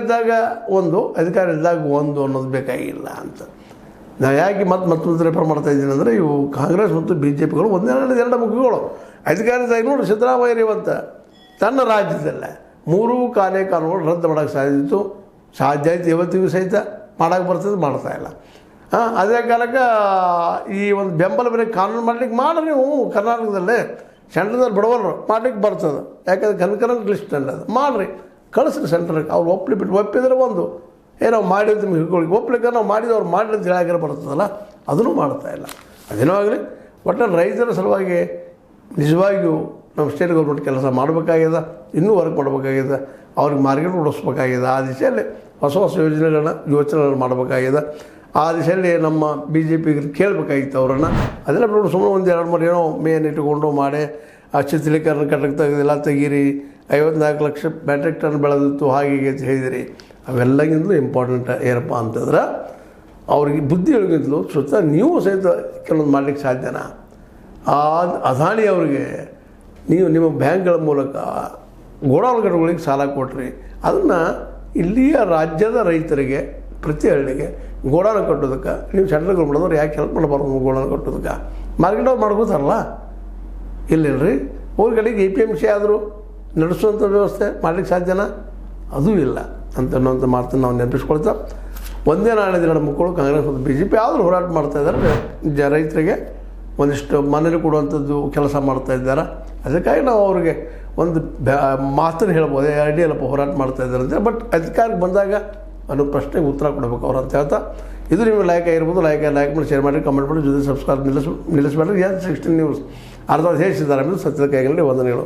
ಇದ್ದಾಗ ಒಂದು, ಅಧಿಕಾರ ಇದ್ದಾಗ ಒಂದು ಅನ್ನೋದು ಬೇಕಾಗಿಲ್ಲ ಅಂತ. ನಾವು ಯಾಕೆ ಮತ್ತೊಂದು ರೆಫರ್ ಮಾಡ್ತಾ ಇದ್ದೀನಿ ಅಂದರೆ, ಇವು ಕಾಂಗ್ರೆಸ್ ಮತ್ತು ಬಿ ಜೆ ಪಿಗಳು ಎರಡು ಮುಖಗಳು. ಅಧಿಕಾರದಾಗ ನೋಡಿ ಸಿದ್ದರಾಮಯ್ಯ ಇವತ್ತ ತನ್ನ ರಾಜ್ಯದಲ್ಲೇ 3 ಕಾನೂನುಗಳು ರದ್ದು ಮಾಡೋಕ್ಕೆ ಸಾಧ್ಯ ಆಯಿತು. ಇವತ್ತಿಗೂ ಸಹಿತ ಮಾಡೋಕ್ಕೆ ಬರ್ತದೆ, ಮಾಡ್ತಾಯಿಲ್ಲ. ಅದೇ ಕಾಲಕ್ಕೆ ಈ ಒಂದು ಬೆಂಬಲ ಬೆಲೆ ಕಾನೂನು ಮಾಡ್ಲಿಕ್ಕೆ ಮಾಡ್ರಿ. ನೀವು ಕರ್ನಾಟಕದಲ್ಲೇ ಸೆಂಟ್ರದಲ್ಲಿ ಬಡವರು ಮಾಡ್ಲಿಕ್ಕೆ ಬರ್ತದೆ, ಯಾಕಂದ್ರೆ ಕನ್ಕರೆಂಟ್ ಲಿಸ್ಟಲ್ಲಿ ಅದು ಮಾಡಿರಿ, ಕಳಿಸ್ರಿ ಸೆಂಟ್ರಿಗೆ. ಅವ್ರು ಒಪ್ಪಿದ್ರೆ ಒಂದು ಏನೋ ಮಾಡಿದ್ದು ನಿಮ್ಗೆ ಹಿಡ್ಕೊಳ್ಳಿ, ಒಪ್ಲಿಕ್ಕೆ ನಾವು ಮಾಡಿದ್ದು ಅವ್ರು ಮಾಡಿದ ಹೇಳಾಗಿರೋ ಬರ್ತದಲ್ಲ, ಅದನ್ನು ಮಾಡ್ತಾಯಿಲ್ಲ. ಅದೇನೋ ಆಗಲಿ, ಒಟ್ಟು ರೈತರ ಸಲುವಾಗಿ ನಿಜವಾಗಿಯೂ ನಮ್ಮ ಸ್ಟೇಟ್ ಗೌರ್ಮೆಂಟ್ ಕೆಲಸ ಮಾಡಬೇಕಾಗಿದೆ, ಇನ್ನೂ ವರ್ಕ್ ಮಾಡಬೇಕಾಗಿದೆ, ಅವ್ರಿಗೆ ಮಾರ್ಕೆಟ್ ಉಳಿಸ್ಬೇಕಾಗಿದೆ. ಆ ದಿಶೆಯಲ್ಲಿ ಹೊಸ ಯೋಚನೆಗಳನ್ನ ಮಾಡಬೇಕಾಗಿದೆ. ಆ ದಿಶೆಯಲ್ಲಿ ನಮ್ಮ ಬಿ ಜೆ ಪಿಗೆ ಕೇಳಬೇಕಾಗಿತ್ತು ಅವರನ್ನು. ಅದೆಲ್ಲ ಬಿಟ್ಟು ಸುಮ್ಮನೆ 1-2-3 ಏನೋ ಮೇನ್ ಇಟ್ಟುಕೊಂಡು ಮಾಡಿ ಆ ಚಿತ್ರೀಕರಣ ಕಟ್ಟಕ್ಕೆ ತೆಗೆದಿಲ್ಲ, ತೆಗೀರಿ 54 ಲಕ್ಷ ಮೆಟ್ರಿಕ್ ಟನ್ ಬೆಳೆದಿತ್ತು ಹಾಗೆ ಅಂತ ಹೇಳಿದಿರಿ. ಅವೆಲ್ಲಗಿಂತಲೂ ಇಂಪಾರ್ಟೆಂಟ್ ಏನಪ್ಪ ಅಂತಂದ್ರೆ, ಅವ್ರಿಗೆ ಬುದ್ಧಿ ಹೇಳಿಗಿಂತಲೂ ಸ್ವತಃ ನೀವು ಸಹಿತ ಕೆಲವೊಂದು ಮಾಡಲಿಕ್ಕೆ ಸಾಧ್ಯನಾ? ಅದಾನಿ ಅವರಿಗೆ ನೀವು ನಿಮ್ಮ ಬ್ಯಾಂಕ್ಗಳ ಮೂಲಕ ಗೋಡಾನುಗಳಿಗೆ ಸಾಲ ಕೊಟ್ರಿ, ಅದನ್ನು ಇಲ್ಲಿಯ ರಾಜ್ಯದ ರೈತರಿಗೆ ಪ್ರತಿ ಹಳ್ಳಿಗೆ ಗೋಡಾನ ಕಟ್ಟೋದಕ್ಕೆ ನೀವು ಸೆಂಟ್ರಲ್ ಗೌರ್ಮೆಂಟ್ ಯಾಕೆ ಹೆಲ್ಪ್ ಮಾಡಬಾರ್ದು? ಗೋಡಾನ ಕಟ್ಟೋದಕ್ಕೆ ಮಾರ್ಕೆಟ್ ಅವ್ರು ಮಾಡ್ಕೋತಾರಲ್ಲ, ಇಲ್ಲಿಲ್ಲರಿ. ಅವ್ರ ಕಡೆಗೆ APMC ಆದರೂ ನಡೆಸುವಂಥ ವ್ಯವಸ್ಥೆ ಮಾಡಲಿಕ್ಕೆ ಸಾಧ್ಯನಾ? ಅದೂ ಇಲ್ಲ ಅನ್ನೋಂಥ ಮಾತನ್ನು ನಾವು ನೆನಪಿಸ್ಕೊಳ್ತಾ, ಒಂದೇ ನಾಳೆ ಮಕ್ಕಳು ಕಾಂಗ್ರೆಸ್ ಮತ್ತು BJP ಆದರೂ ಹೋರಾಟ ಮಾಡ್ತಾಯಿದ್ದಾರೆ. ರೈತರಿಗೆ ಒಂದಿಷ್ಟು ಮನೇಲಿ ಕೊಡುವಂಥದ್ದು ಕೆಲಸ ಮಾಡ್ತಾಯಿದ್ದಾರೆ. ಅದಕ್ಕಾಗಿ ನಾವು ಅವ್ರಿಗೆ ಒಂದು ಮಾತನ್ನು ಹೇಳ್ಬೋದು, ಅಡ್ಡಿಯಲ್ಲಪ್ಪ ಹೋರಾಟ ಮಾಡ್ತಾಯಿದ್ದಾರೆ ಅಂತ. ಬಟ್ ಅಧಿಕಾರಕ್ಕೆ ಬಂದಾಗ ಅನ್ನೋ ಪ್ರಶ್ನೆಗೆ ಉತ್ತರ ಕೊಡಬೇಕು ಅವ್ರು ಅಂತ ಹೇಳ್ತಾ, ಇದು ನಿಮಗೆ ಲೈಕ್ ಆಗಿರ್ಬೋದು. ಲೈಕ್ ಮಾಡಿ, ಶೇರ್ ಮಾಡಿ, ಕಮೆಂಟ್ ಮಾಡಿ, ಜೊತೆ ಸಬ್ಸ್ಕ್ರೈಬ್ ನಿಲ್ಲಿಸಬೇಡ್ರಿ. 16 ನ್ಯೂಸ್ ಅರ್ಧ ಹೇಳಿಸಿದ್ದಾರೆ. ಸತ್ಯದ ಕೈಗಳಲ್ಲಿ ವಂದನೆಗಳು.